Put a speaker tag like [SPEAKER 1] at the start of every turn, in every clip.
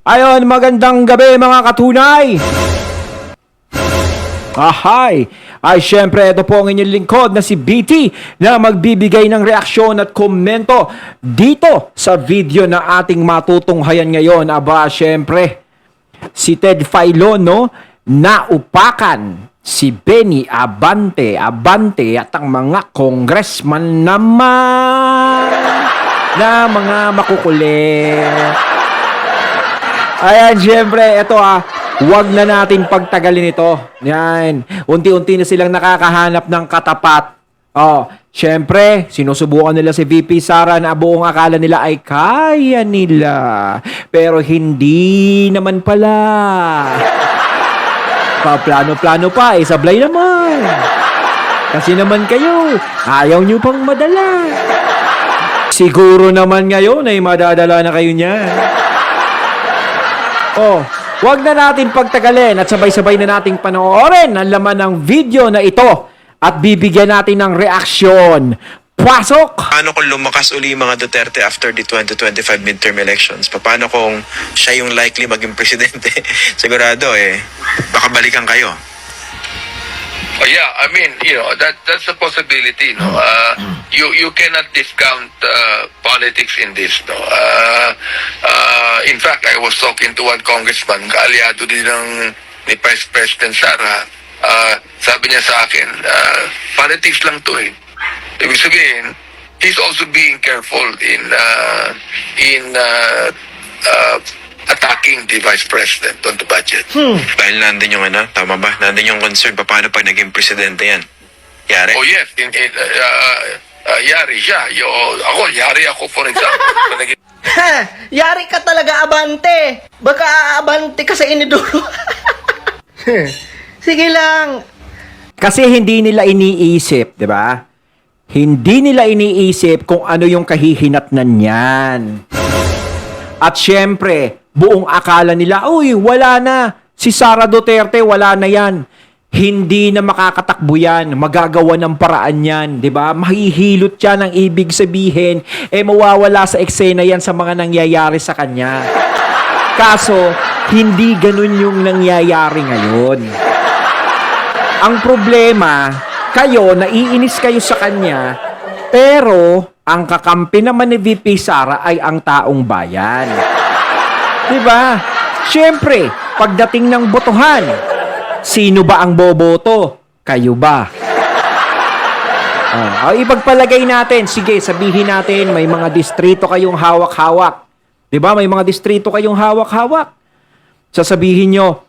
[SPEAKER 1] Ayon, magandang gabi mga katunay. Ahay! Ay syempre, ito po ang inyong lingkod na si BT na magbibigay ng reaksyon at komento dito sa video na ating matutunghayan ngayon. Aba, syempre, si Ted Filon, no? Naupakan si Benny Abante at ang mga congressman naman na mga makukulit. Ayan, syempre, ito wag na natin pagtagalin ito. Yan. Unti-unti na silang nakakahanap ng katapat. Syempre, sinusubukan nila si VP Sara na buong akala nila ay kaya nila. Pero hindi naman pala. Paplano-plano pa, sablay naman. Kasi naman kayo, ayaw nyo pang madala. Siguro naman ngayon ay madadala na kayo niyan. Wag na natin pagtagalin at sabay-sabay na nating panoorin ang laman ng video na ito at bibigyan natin ng reaksyon. Pasok!
[SPEAKER 2] Paano kung lumakas uli yung mga Duterte after the 2025 midterm elections? Paano kung siya yung likely maging presidente? Sigurado baka balikan kayo.
[SPEAKER 3] Yeah, I mean, that's a possibility, no. You cannot discount politics in this, no. In fact, I was talking to one congressman, kaalyado din ni Vice President Sara. Sabi niya sa akin, politics lang to . Ibig sabihin, he's also being careful in attacking the Vice President on the budget.
[SPEAKER 2] Dahil nandun yung tama ba? Nandun yung concern, paano pag naging presidente yan? Yari?
[SPEAKER 3] Oh yes, yari siya. Yari ako for example.
[SPEAKER 4] Yari ka talaga, Abante. Baka aabante ka sa inidoro. Sige lang.
[SPEAKER 1] Kasi hindi nila iniisip, di ba? Hindi nila iniisip kung ano yung kahihinatnan niyan. At syempre, buong akala nila, wala na. Si Sara Duterte, wala na yan. Hindi na makakatakbo yan. Magagawa ng paraan yan. Diba? Mahihilot yan ang ibig sabihin. Mawawala sa eksena yan sa mga nangyayari sa kanya. Kaso, hindi ganun yung nangyayari ngayon. Ang problema, kayo, naiinis kayo sa kanya, pero ang kakampi naman ni VP Sara ay ang taong bayan. Diba? Siyempre, pagdating ng botohan, sino ba ang boboto? Kayo ba? Ipagpalagay natin, sige, sabihin natin, may mga distrito kayong hawak-hawak. Diba? May mga distrito kayong hawak-hawak. Sasabihin nyo,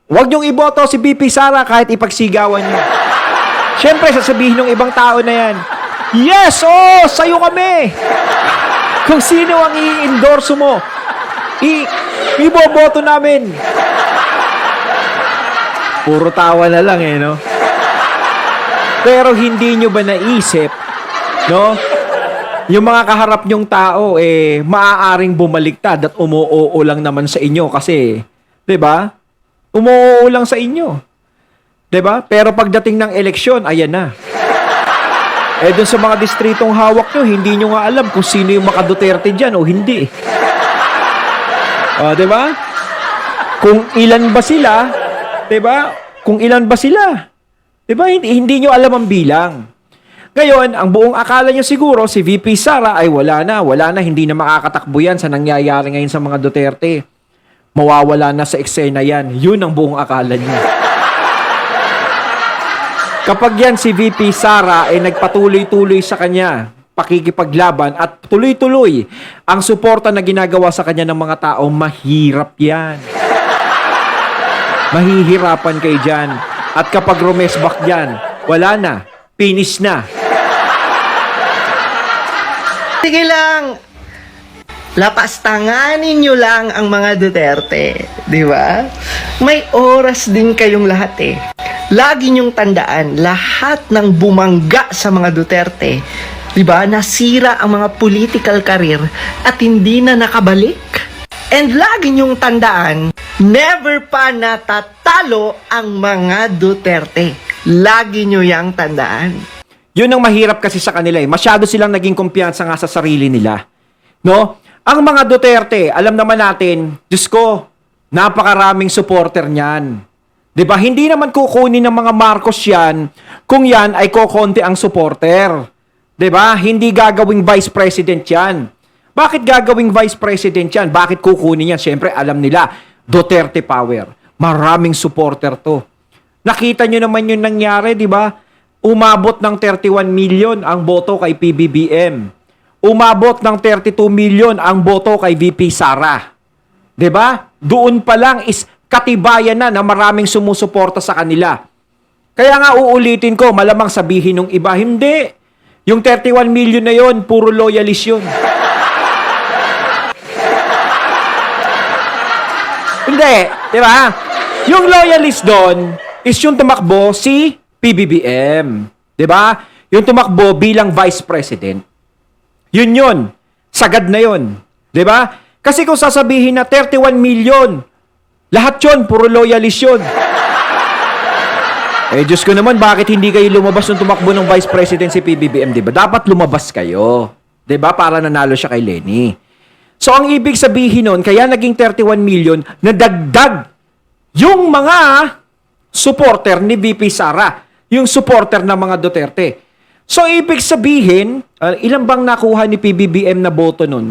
[SPEAKER 1] wag nyong iboto si VP Sara kahit ipagsigawan nyo. Siyempre, sasabihin ng ibang tao na yan, yes, sayo kami. Kung sino ang i-endorso mo, iboboto namin. Puro tawa na lang no? Pero hindi nyo ba naisip, no? Yung mga kaharap nyong tao, maaaring bumaliktad at umuoo lang naman sa inyo kasi, diba? Umuoo lang sa inyo. Diba? Pero pagdating ng eleksyon, ayan na. Dun sa mga distritong hawak nyo, hindi nyo nga alam kung sino yung maka-Duterte dyan o hindi. Diba? Kung ilan ba sila, diba? Kung ilan ba sila, diba? Hindi nyo alam ang bilang. Ngayon, ang buong akala nyo siguro, si VP Sara ay wala na, hindi na makakatakbo yan sa nangyayari ngayon sa mga Duterte. Mawawala na sa eksena yan. Yun ang buong akala nyo. Kapag yan si VP Sara ay nagpatuloy-tuloy sa kanya, pakikipaglaban at tuloy-tuloy ang suporta na ginagawa sa kanya ng mga tao, mahirap yan. Mahihirapan kayo dyan. At kapag rumesbak dyan, wala na. Finish na.
[SPEAKER 4] Sige lang. Lapastanganin nyo lang ang mga Duterte. Di ba? May oras din kayong lahat Lagi nyong tandaan, lahat ng bumangga sa mga Duterte, di ba, nasira ang mga political career at hindi na nakabalik. And lagi nyong tandaan, never pa natatalo ang mga Duterte. Lagi nyo yang tandaan.
[SPEAKER 1] Yun ang mahirap kasi sa kanila Masyado silang naging kumpiyansa nga sa sarili nila. No? Ang mga Duterte, alam naman natin, Diyos ko, napakaraming supporter niyan. 'Di ba? Hindi naman kukunin ng mga Marcos yan kung yan ay kokonti ang supporter. 'Di ba? Hindi gagawing vice president yan. Bakit gagawing vice president yan? Bakit kukunin yan? Siyempre, alam nila, Duterte power. Maraming supporter to. Nakita nyo naman yung nangyari, 'di ba? Umabot ng 31 million ang boto kay PBBM. Umabot ng 32 million ang boto kay VP Sara. 'Di ba? Doon pa lang is katibayan na maraming sumusuporta sa kanila. Kaya nga uulitin ko, malamang sabihin ng iba, hindi. Yung 31 million na yon, puro loyalist yun. Hindi, 'di ba? Yung loyalist doon is yung tumakbo si PBBM. 'Di ba? Yung tumakbo bilang vice president. Yun. Sagad na yun. 'Di ba? Kasi kung sasabihin na 31 million, lahat yun, puro loyalist yun. Eh, Diyos ko naman, bakit hindi kayo lumabas nung tumakbo ng vice president si PBBM, 'di ba? Dapat lumabas kayo. 'Di ba? Para nanalo siya kay Lenny. So, ang ibig sabihin nun, kaya naging 31 million, nadagdag yung mga supporter ni VP Sara, yung supporter ng mga Duterte. So, ibig sabihin, ilan bang nakuha ni PBBM na boto nun?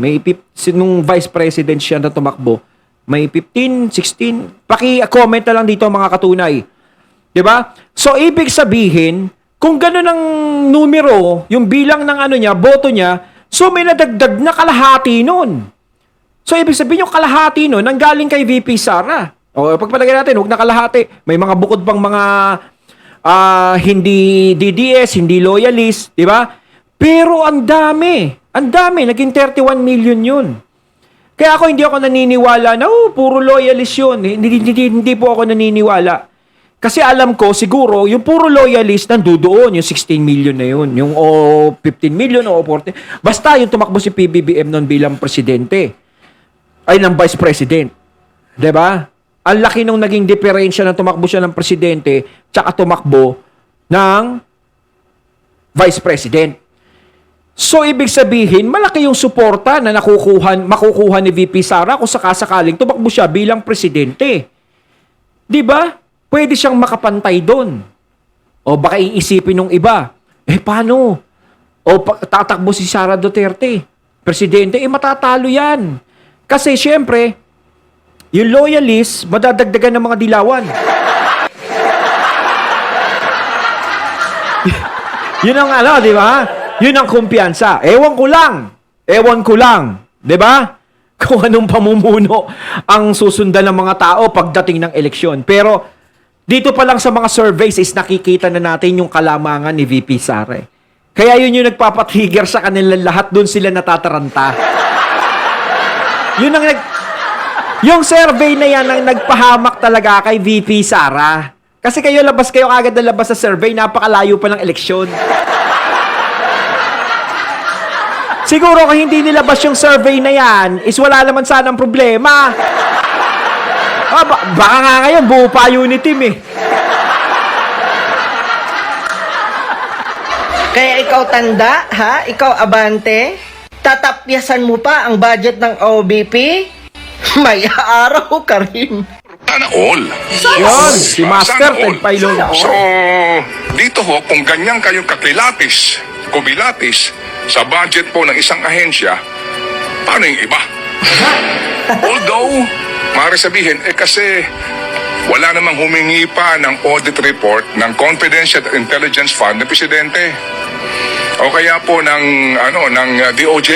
[SPEAKER 1] Nung vice president siya na tumakbo, may 15, 16? Paki-comment na lang dito mga katunay. 'Di ba? So, ibig sabihin, kung gano'n ang numero, yung bilang ng boto niya, so may nadagdag na kalahati nun. So, ibig sabihin yung kalahati nun, nanggaling kay VP Sara. O, pagpalagay natin, huwag na kalahati. May mga bukod pang mga hindi DDS, hindi loyalist, di ba? Pero ang dami, naging 31 million yun. Kaya hindi ako naniniwala na, puro loyalist yun. Hindi po ako naniniwala. Kasi alam ko, siguro, yung puro loyalist nandoon, yung 16 million na yun. Yung 15 million o 14. Basta yung tumakbo si PBBM noon bilang presidente. Ay, ng vice president. 'Di ba? Ang laki nung naging diferensya na tumakbo siya ng presidente tsaka tumakbo ng vice president. So, ibig sabihin, malaki yung suporta na makukuha ni VP Sara kung sakasakaling tumakbo siya bilang presidente. 'Di ba? Pwede siyang makapantay doon. O baka iisipin ng iba, paano? O tatakbo si Sara Duterte, presidente, matatalo yan. Kasi syempre, yung loyalist, madadagdagan ng mga dilawan. Yun ang di ba? Yun ang kumpiyansa. Ewan ko lang. Di ba? Kung anong pamumuno ang susundan ng mga tao pagdating ng eleksyon. Pero, dito pa lang sa mga surveys is nakikita na natin yung kalamangan ni VP Sara. Kaya yun yung nagpapatrigger sa kanila lahat, doon sila natataranta. Yung survey na yan ang nagpahamak talaga kay VP Sara. Kasi kayo agad na labas sa survey, napakalayo pa ng eleksyon. Siguro kung hindi nilabas yung survey na yan, is wala naman sanang problema. Baka nga ngayon, buo pa unit team eh.
[SPEAKER 4] Kaya ikaw tanda, ha? Ikaw abante? Tatapyasan mo pa ang budget ng OBP? May araw ka rin.
[SPEAKER 5] Sana all.
[SPEAKER 1] Yun, si Master
[SPEAKER 5] Sana all.
[SPEAKER 1] Ted Pailo na
[SPEAKER 5] So, dito ho, kung ganyan kayong kumilatis sa budget po ng isang ahensya, paano yung iba? Although, maaari sabihin, kasi wala namang humingi pa ng audit report ng Confidential Intelligence Fund ng Presidente. O kaya po ng DOJ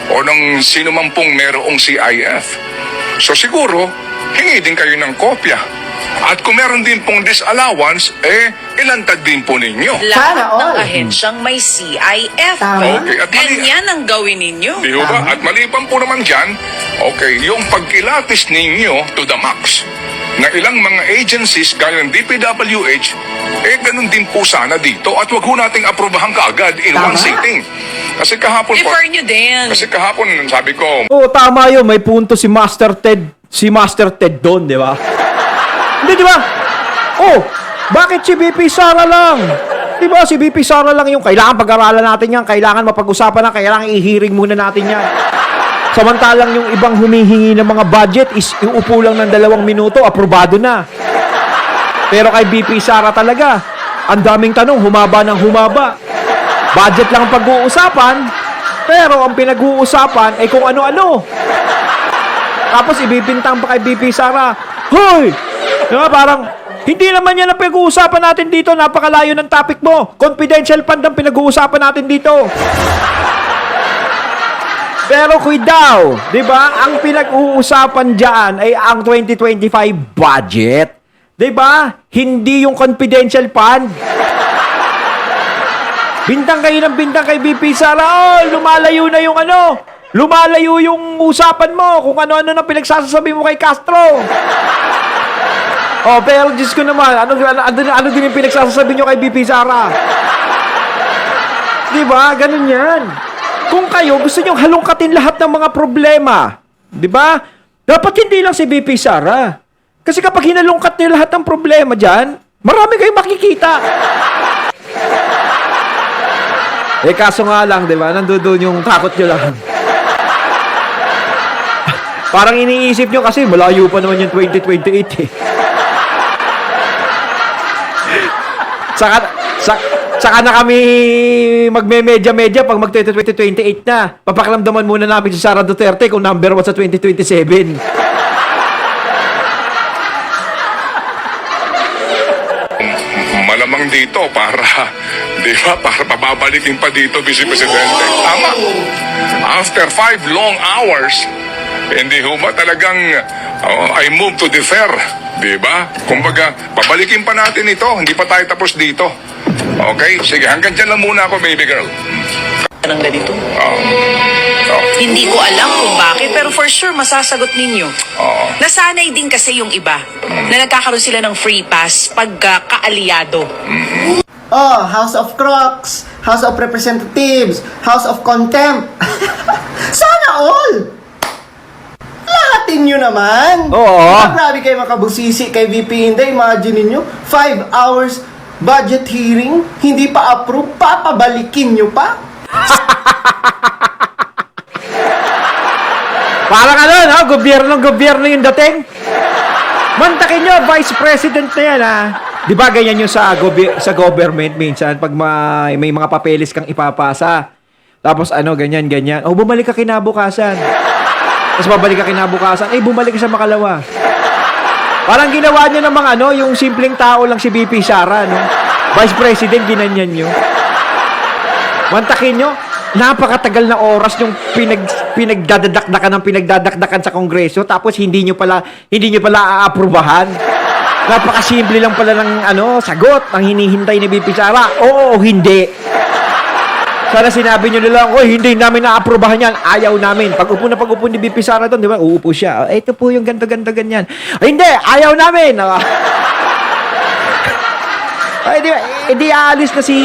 [SPEAKER 5] o ng sino man pong merong CIF. So siguro, hingi din kayo ng kopya. At kung meron din pong disallowance, ilantad din po ninyo.
[SPEAKER 4] Sana
[SPEAKER 6] Lahat ng
[SPEAKER 4] all.
[SPEAKER 6] ahensyang may CIF.
[SPEAKER 4] Tama.
[SPEAKER 5] Okay, at
[SPEAKER 6] Ganyan ang gawin ninyo.
[SPEAKER 5] Di ba? At maliban po naman dyan, yung pagkilatis ninyo to the max na ilang mga agencies gaya ng DPWH, ganun din po sana dito at wag ho nating aprobahan kaagad in one sitting. Kasi kahapon po,
[SPEAKER 6] Defer nyo din.
[SPEAKER 5] kasi kahapon sabi ko,
[SPEAKER 1] Tama yun, may punto si Master Ted doon, di ba? Hindi, di ba? Bakit si VP Sara lang? Di ba, si VP Sara lang yung kailangan pag-aralan natin yan, kailangan mapag-usapan na, kailangan i-hearing muna natin yan. Samantalang yung ibang humihingi ng mga budget is iupo lang ng 2 minuto, aprobado na. Pero kay BP Sara talaga, ang daming tanong, humaba ng humaba. Budget lang ang pag-uusapan, pero ang pinag-uusapan ay kung ano-ano. Tapos ibibintang pa kay BP Sara, hoy! Diba, parang, hindi naman yan ang pinag-uusapan natin dito, napakalayo ng topic mo. Confidential fund ang pinag-uusapan natin dito. Pero kuidaw, di ba? Ang pinag-uusapan dyan ay ang 2025 budget. Di ba? Hindi yung confidential fund. Bintang kayo ng bintang kay BP Sara. Oh, lumalayo na yung ano. Lumalayo yung usapan mo kung ano-ano na pinagsasasabi mo kay Castro. Oh, pero Diyos ko naman, ano din yung pinagsasasabi nyo kay BP Sara? Di ba? Ganun yan. Kung kayo gusto nyo halongkatin lahat ng mga problema, di ba? Dapat hindi lang si BP Sara. Kasi kapag hinalungkat nyo lahat ng problema dyan, marami kayong makikita. Eh kaso nga lang, di ba? Nandoon yung takot nyo lang. Parang iniisip nyo kasi malayo pa naman yung 2028 eh. Saka na kami magme-media-media pag mag-2028 na. Papakiramdaman muna namin si Sara Duterte kung number 1 sa 2027.
[SPEAKER 5] Malamang dito para, di ba, para pababalikin pa dito, Vice Presidente. Tama. After 5 long hours, hindi ho ba talagang I move to defer, di ba? Kumbaga, pabalikin pa natin ito, hindi pa tayo tapos dito. Okay? Sige, hanggang dyan lang muna ako, baby girl.
[SPEAKER 6] Ng ganito. Hindi ko alam kung bakit, pero for sure masasagot ninyo. Nasanay din kasi yung iba na nagkakaroon sila ng free pass pagka kaalyado.
[SPEAKER 4] Oh, House of Crocs, House of Representatives, House of Contempt. Sana all! Lahatin nyo naman.
[SPEAKER 1] Oo.
[SPEAKER 4] Grabe kayo makabusisi kay VP Inday. Imagine ninyo, 5 hours budget hearing, hindi pa approve, papabalikin nyo pa?
[SPEAKER 1] Parang ano, no? Gobyerno yung dating. Mantakin nyo, Vice President na yan, ha? Di ba ganyan yung sa government minsan, pag may mga papeles kang ipapasa. Tapos ano, ganyan. O, bumalik ka kinabukasan. Tapos babalik ka kinabukasan, bumalik ka sa makalawa. Parang ginawa nyo namang ano, yung simpleng tao lang si BP Sara, no? Vice President, ginanyan nyo. Mantakin nyo, napakatagal na oras yung pinagdadakdakan sa Kongreso, tapos hindi nyo pala aaprubahan. Napakasimple lang pala ng sagot ang hinihintay ni BP Sara. Oo o hindi. Sana sinabi nyo nila, hindi namin naaprubahan yan. Ayaw namin. Pag upo ni BP Sara doon, di ba? Uupo siya. Ito po yung ganto, ganyan. Hindi, ayaw namin. Di aalis na si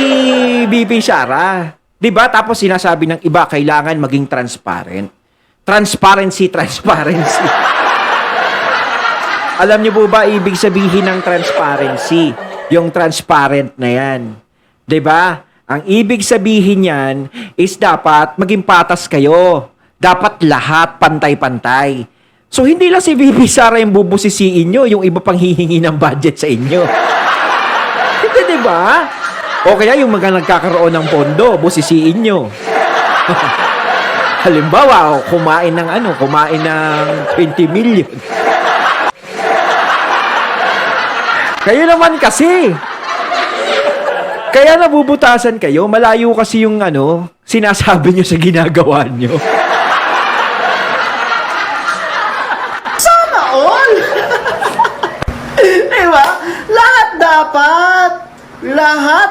[SPEAKER 1] BP Sara. Di ba? Tapos sinasabi ng iba, kailangan maging transparent. Transparency. Alam niyo po ba, ibig sabihin ng transparency? Yung transparent na yan. Di ba? Ang ibig sabihin yan is dapat maging patas kayo. Dapat lahat pantay-pantay. So, hindi lang si VP Sara yung bubusisiin nyo, yung iba pang hihingi ng budget sa inyo. Hindi, di ba? O kaya yung mga nagkakaroon ng pondo, busisiin nyo. Halimbawa, kumain ng 20 million. Kayo naman kasi. Kaya nabubutasan kayo, malayo kasi yung sinasabi nyo sa ginagawa nyo.
[SPEAKER 4] Sana all! Diba? Lahat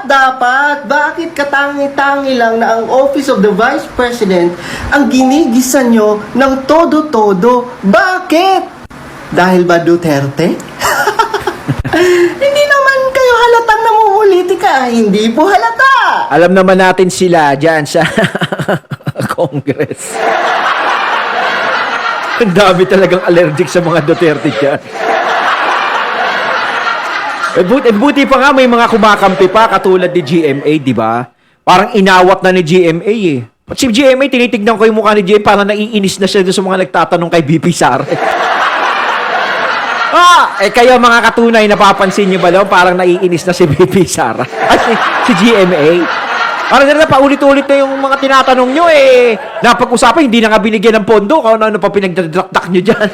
[SPEAKER 4] dapat. Bakit katangi-tangi lang na ang Office of the Vice President ang ginigisa nyo ng todo-todo? Bakit? Dahil ba Duterte? Hindi naman kayo halatang namumulitika. Hindi po halata.
[SPEAKER 1] Alam naman natin sila dyan sa Congress. Ang dami talagang allergic sa mga Duterte dyan. Buti pa nga may mga kumakampi pa katulad ni GMA, di ba? Parang inawat na ni GMA eh. Si GMA, tinitignan ko yung mukha ni GMA, parang naiinis na siya doon sa mga nagtatanong kay VP Sara. Kayo mga katunay, napapansin niyo ba daw, parang naiinis na si VP Sara. Si GMA. Parang na paulit-ulit na yung mga tinatanong nyo napag-usapan, hindi na nga binigyan ng pondo, kung ano pa pinagdadakdak nyo dyan.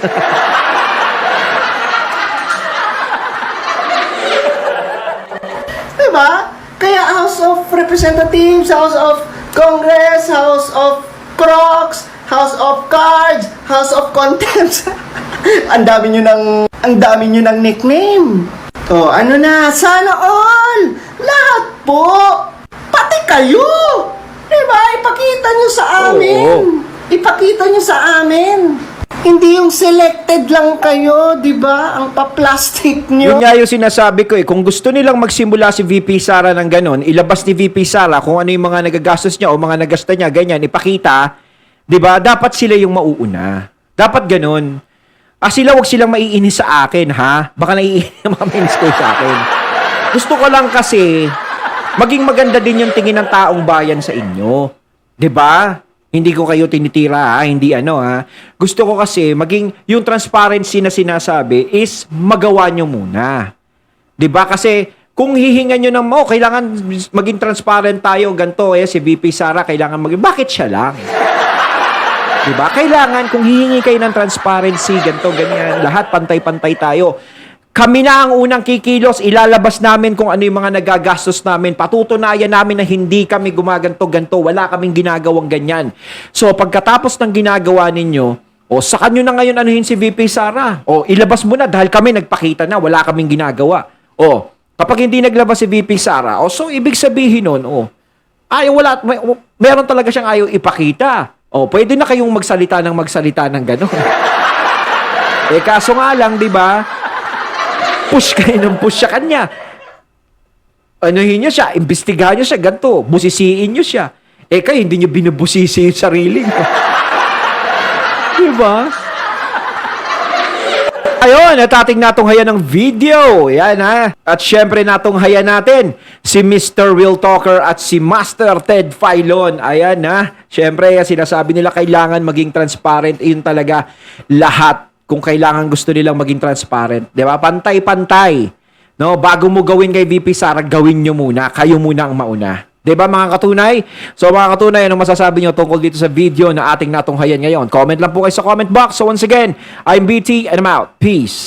[SPEAKER 4] Diba? Kaya House of Representatives, House of Congress, House of Crocs, House of Cards, House of Contempt. ang dami nyo ng nickname. Oh, ano na, sana all! Lahat po! Pati kayo! Diba? Ipakita nyo sa amin.
[SPEAKER 1] Oo.
[SPEAKER 4] Ipakita nyo sa amin. Hindi yung selected lang kayo, di ba? Ang pa-plastic nyo.
[SPEAKER 1] Yun nga yung sinasabi ko kung gusto nilang magsimula si VP Sara ng ganon, ilabas ni VP Sara kung ano yung mga nagagastos niya o mga nagasta niya, ganyan, ipakita, di ba? Dapat sila yung mauuna. Dapat ganon. Wag silang maiinis sa akin, ha? Baka naiinis mga minister sa akin. Gusto ko lang kasi, maging maganda din yung tingin ng taong bayan sa inyo. Di ba? Hindi ko kayo tinitira, ha? Hindi ha? Gusto ko kasi, maging yung transparency na sinasabi is magawa nyo muna. Di ba? Kasi, kung hihingan nyo ng kailangan maging transparent tayo, ganito, si VP Sara, kailangan maging, bakit siya lang? Diba? Kailangan, kung hihingi kayo ng transparency, ganito, ganyan, lahat pantay-pantay tayo. Kami na ang unang kikilos, ilalabas namin kung ano yung mga nagagastos namin, patutunayan namin na hindi kami gumaganto-ganto, wala kaming ginagawang ganyan. So, pagkatapos ng ginagawa ninyo, saka nyo na ngayon anuhin si VP Sara. Ilabas mo na dahil kami nagpakita na, wala kaming ginagawa. Kapag hindi naglabas si VP Sara, so ibig sabihin nun, meron talaga siyang ayaw ipakita. Pwede na kayong magsalita ng gano'n. Kaso nga lang, di ba? Push kayo ng push sa kanya. Anuhin niyo siya, imbestigahan niyo siya, ganito, busisiin niyo siya. Kayo, hindi niyo binubusisi yung sarili niyo. Di ba? Ayun, at ating natunghayan ng video. Yan ha. At syempre natunghayan natin si Mr. Real Talker at si Master Ted Filon. Ayan ha. Syempre, sinasabi nila kailangan maging transparent. Yun talaga lahat. Kung kailangan gusto nilang maging transparent. Di ba? Pantay-pantay. No? Bago mo gawin kay VP Sara, gawin nyo muna. Kayo muna ang mauna. Diba mga katunay? So mga katunay, anong masasabi nyo tungkol dito sa video na ating natunghayan ngayon? Comment lang po kayo sa comment box. So once again, I'm BT and I'm out. Peace.